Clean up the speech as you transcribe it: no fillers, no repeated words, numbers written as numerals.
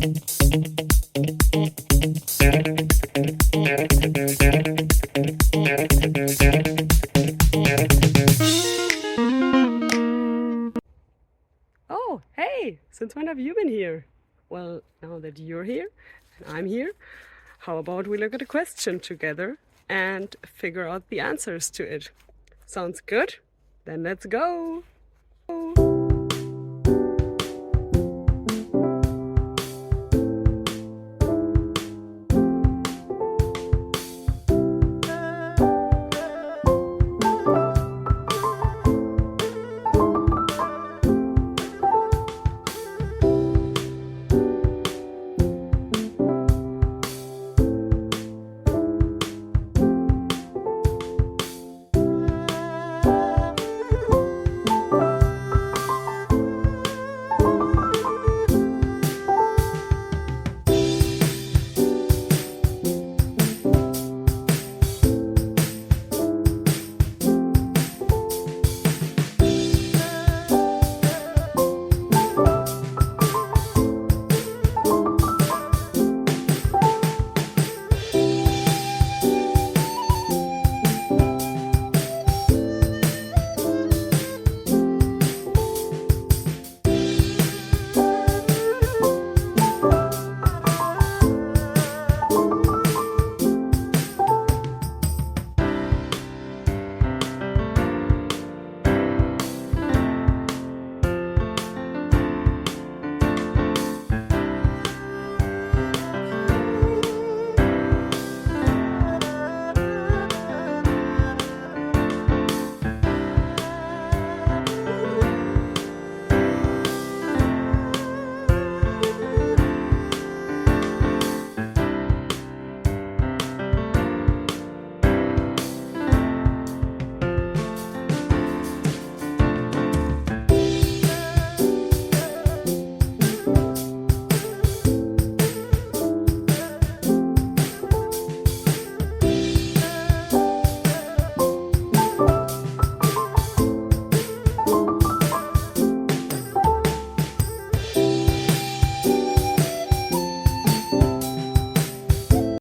Oh, hey! Since when have you been here? Well, now that you're here and I'm here, how about we look at a question together and figure out the answers to it? Sounds good? Then let's go!